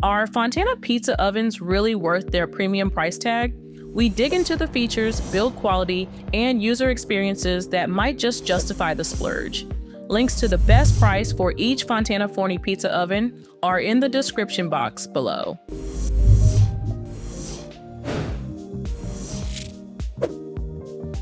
Are Fontana pizza ovens really worth their premium price tag? We dig into the features, build quality, and user experiences that might just justify the splurge. Links to the best price for each Fontana Forni pizza oven are in the description box below.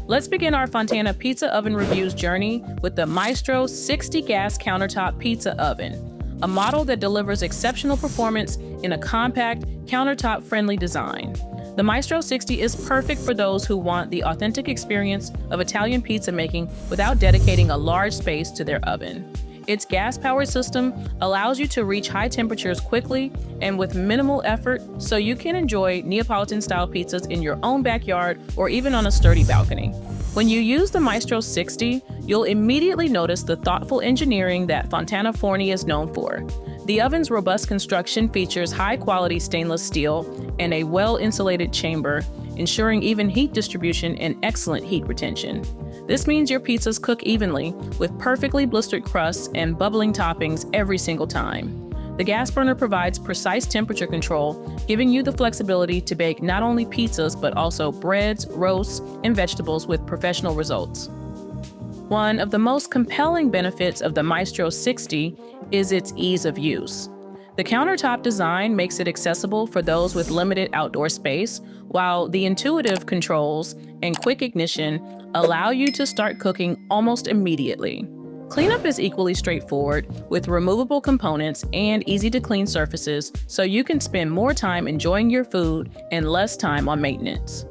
Let's begin our Fontana pizza oven reviews journey with the Maestro 60 gas countertop pizza oven, a model that delivers exceptional performance in a compact, countertop-friendly design. The Maestro 60 is perfect for those who want the authentic experience of Italian pizza making without dedicating a large space to their oven. Its gas-powered system allows you to reach high temperatures quickly and with minimal effort, so you can enjoy Neapolitan-style pizzas in your own backyard or even on a sturdy balcony. When you use the Maestro 60, you'll immediately notice the thoughtful engineering that Fontana Forni is known for. The oven's robust construction features high-quality stainless steel and a well-insulated chamber, ensuring even heat distribution and excellent heat retention. This means your pizzas cook evenly, with perfectly blistered crusts and bubbling toppings every single time. The gas burner provides precise temperature control, giving you the flexibility to bake not only pizzas but also breads, roasts, and vegetables with professional results. One of the most compelling benefits of the Maestro 60 is its ease of use. The countertop design makes it accessible for those with limited outdoor space, while the intuitive controls and quick ignition allow you to start cooking almost immediately. Cleanup is equally straightforward, with removable components and easy-to-clean surfaces, so you can spend more time enjoying your food and less time on maintenance.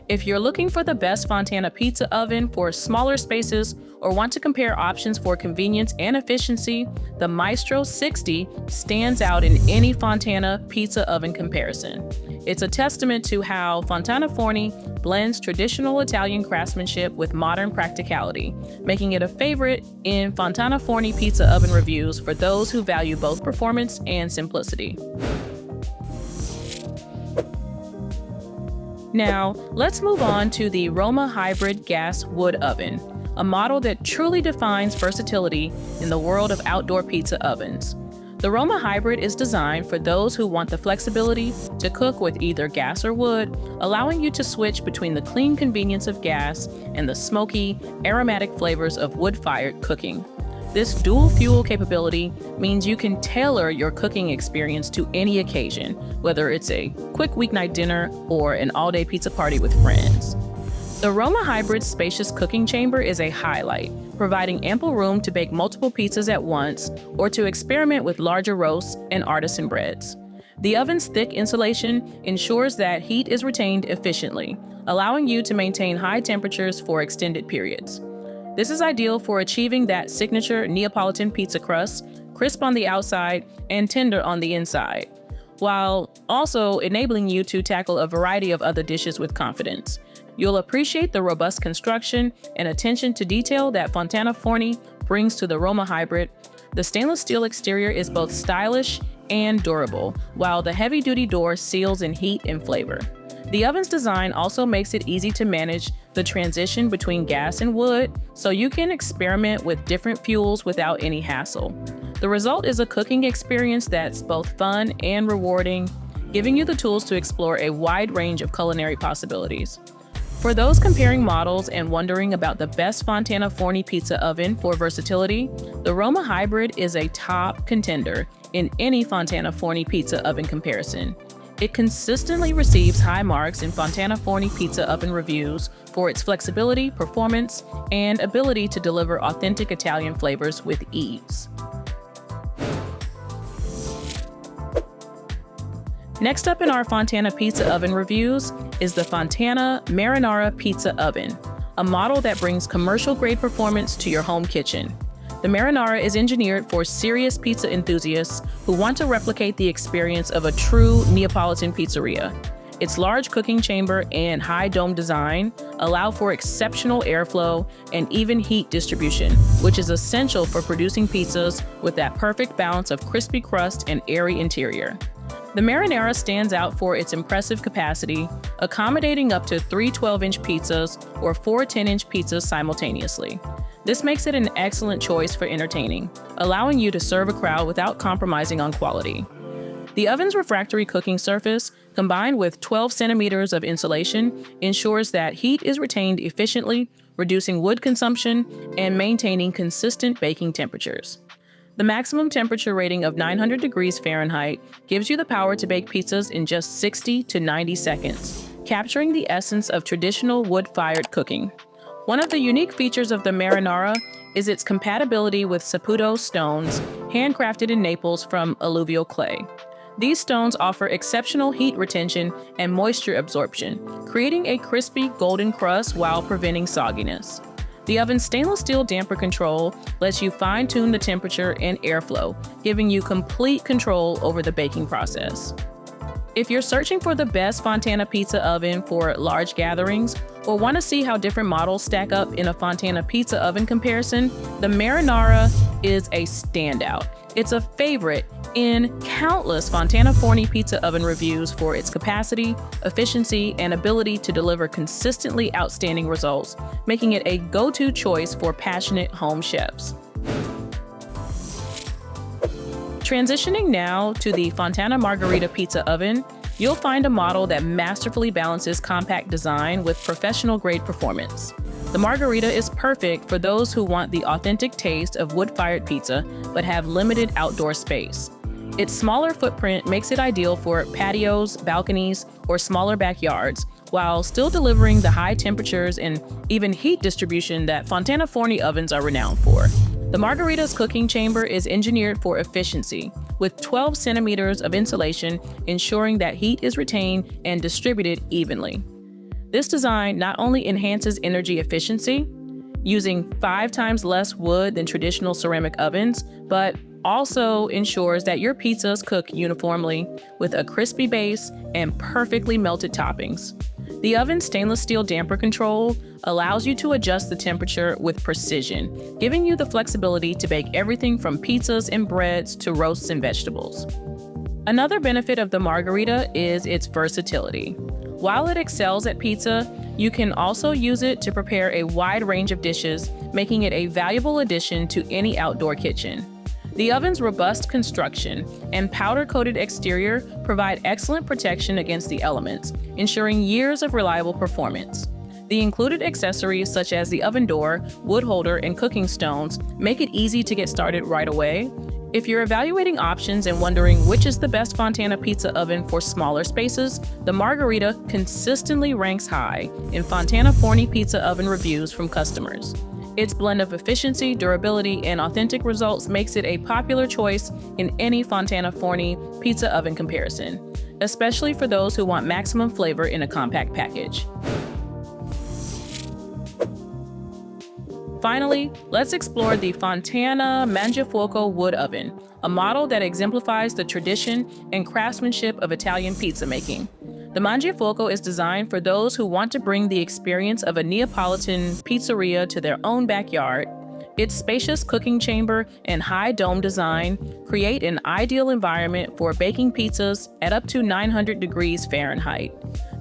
If you're looking for the best Fontana pizza oven for smaller spaces or want to compare options for convenience and efficiency, the Maestro 60 stands out in any Fontana pizza oven comparison. It's a testament to how Fontana Forni blends traditional Italian craftsmanship with modern practicality, making it a favorite in Fontana Forni pizza oven reviews for those who value both performance and simplicity. Now, let's move on to the ROMA hybrid gas wood oven, a model that truly defines versatility in the world of outdoor pizza ovens. The ROMA hybrid is designed for those who want the flexibility to cook with either gas or wood, allowing you to switch between the clean convenience of gas and the smoky, aromatic flavors of wood-fired cooking. This dual fuel capability means you can tailor your cooking experience to any occasion, whether it's a quick weeknight dinner or an all-day pizza party with friends. The ROMA Hybrid's spacious cooking chamber is a highlight, providing ample room to bake multiple pizzas at once or to experiment with larger roasts and artisan breads. The oven's thick insulation ensures that heat is retained efficiently, allowing you to maintain high temperatures for extended periods. This is ideal for achieving that signature Neapolitan pizza crust, crisp on the outside and tender on the inside, while also enabling you to tackle a variety of other dishes with confidence. You'll appreciate the robust construction and attention to detail that Fontana Forni brings to the ROMA hybrid. The stainless steel exterior is both stylish and durable, while the heavy-duty door seals in heat and flavor. The oven's design also makes it easy to manage the transition between gas and wood, so you can experiment with different fuels without any hassle. The result is a cooking experience that's both fun and rewarding, giving you the tools to explore a wide range of culinary possibilities. For those comparing models and wondering about the best Fontana Forni pizza oven for versatility, the ROMA Hybrid is a top contender in any Fontana Forni pizza oven comparison. It consistently receives high marks in Fontana Forni pizza oven reviews for its flexibility, performance, and ability to deliver authentic Italian flavors with ease. Next up in our Fontana pizza oven reviews is the Fontana Marinara pizza oven, a model that brings commercial-grade performance to your home kitchen. The Marinara is engineered for serious pizza enthusiasts who want to replicate the experience of a true Neapolitan pizzeria. Its large cooking chamber and high dome design allow for exceptional airflow and even heat distribution, which is essential for producing pizzas with that perfect balance of crispy crust and airy interior. The Marinara stands out for its impressive capacity, accommodating up to 3 12-inch pizzas or 4 10-inch pizzas simultaneously. This makes it an excellent choice for entertaining, allowing you to serve a crowd without compromising on quality. The oven's refractory cooking surface, combined with 12 centimeters of insulation, ensures that heat is retained efficiently, reducing wood consumption and maintaining consistent baking temperatures. The maximum temperature rating of 900 degrees Fahrenheit gives you the power to bake pizzas in just 60 to 90 seconds, capturing the essence of traditional wood-fired cooking. One of the unique features of the Marinara is its compatibility with Saputo stones, handcrafted in Naples from alluvial clay. These stones offer exceptional heat retention and moisture absorption, creating a crispy golden crust while preventing sogginess. The oven's stainless steel damper control lets you fine-tune the temperature and airflow, giving you complete control over the baking process. If you're searching for the best Fontana pizza oven for large gatherings, or want to see how different models stack up in a Fontana pizza oven comparison, the Marinara is a standout. It's a favorite in countless Fontana Forni pizza oven reviews for its capacity, efficiency, and ability to deliver consistently outstanding results, making it a go-to choice for passionate home chefs. Transitioning now to the Fontana Margherita pizza oven, you'll find a model that masterfully balances compact design with professional-grade performance. The Margherita is perfect for those who want the authentic taste of wood-fired pizza but have limited outdoor space. Its smaller footprint makes it ideal for patios, balconies, or smaller backyards, while still delivering the high temperatures and even heat distribution that Fontana Forni ovens are renowned for. The Margherita's cooking chamber is engineered for efficiency, with 12 centimeters of insulation ensuring that heat is retained and distributed evenly. This design not only enhances energy efficiency, using 5 times less wood than traditional ceramic ovens, but also ensures that your pizzas cook uniformly with a crispy base and perfectly melted toppings. The oven's stainless steel damper control allows you to adjust the temperature with precision, giving you the flexibility to bake everything from pizzas and breads to roasts and vegetables. Another benefit of the Margherita is its versatility. While it excels at pizza, you can also use it to prepare a wide range of dishes, making it a valuable addition to any outdoor kitchen. The oven's robust construction and powder-coated exterior provide excellent protection against the elements, ensuring years of reliable performance. The included accessories such as the oven door, wood holder, and cooking stones make it easy to get started right away. If you're evaluating options and wondering which is the best Fontana pizza oven for smaller spaces, the Margherita consistently ranks high in Fontana Forni pizza oven reviews from customers. Its blend of efficiency, durability, and authentic results makes it a popular choice in any Fontana Forni pizza oven comparison, especially for those who want maximum flavor in a compact package. Finally, let's explore the Fontana Mangiafuoco wood oven, a model that exemplifies the tradition and craftsmanship of Italian pizza making. The Mangiafuoco is designed for those who want to bring the experience of a Neapolitan pizzeria to their own backyard. Its spacious cooking chamber and high dome design create an ideal environment for baking pizzas at up to 900 degrees Fahrenheit,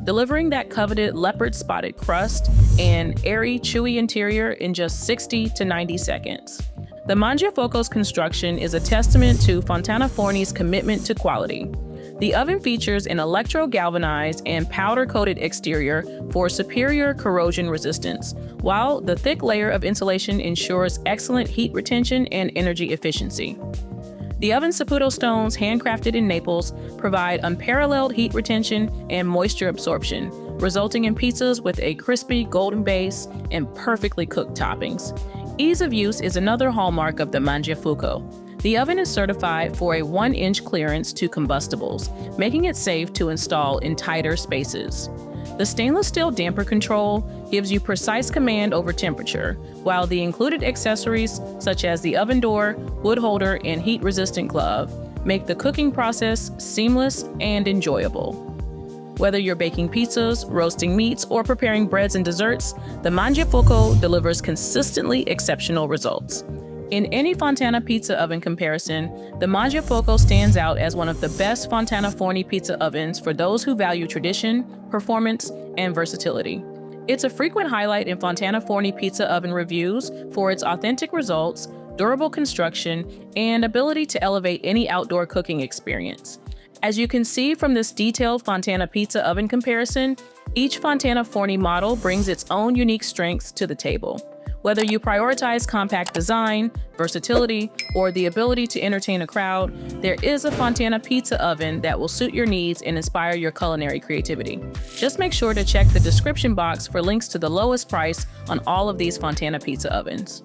delivering that coveted leopard-spotted crust and airy, chewy interior in just 60 to 90 seconds. The Mangiafuoco's construction is a testament to Fontana Forni's commitment to quality. The oven features an electro-galvanized and powder-coated exterior for superior corrosion resistance, while the thick layer of insulation ensures excellent heat retention and energy efficiency. The oven's Saputo stones, handcrafted in Naples, provide unparalleled heat retention and moisture absorption, resulting in pizzas with a crispy golden base and perfectly cooked toppings. Ease of use is another hallmark of the Mangiafuoco. The oven is certified for a 1-inch clearance to combustibles, making it safe to install in tighter spaces. The stainless steel damper control gives you precise command over temperature, while the included accessories, such as the oven door, wood holder, and heat-resistant glove, make the cooking process seamless and enjoyable. Whether you're baking pizzas, roasting meats, or preparing breads and desserts, the Mangiafuoco delivers consistently exceptional results. In any Fontana pizza oven comparison, the Mangiafuoco stands out as one of the best Fontana Forni pizza ovens for those who value tradition, performance, and versatility. It's a frequent highlight in Fontana Forni pizza oven reviews for its authentic results, durable construction, and ability to elevate any outdoor cooking experience. As you can see from this detailed Fontana pizza oven comparison, each Fontana Forni model brings its own unique strengths to the table. Whether you prioritize compact design, versatility, or the ability to entertain a crowd, there is a Fontana pizza oven that will suit your needs and inspire your culinary creativity. Just make sure to check the description box for links to the lowest price on all of these Fontana pizza ovens.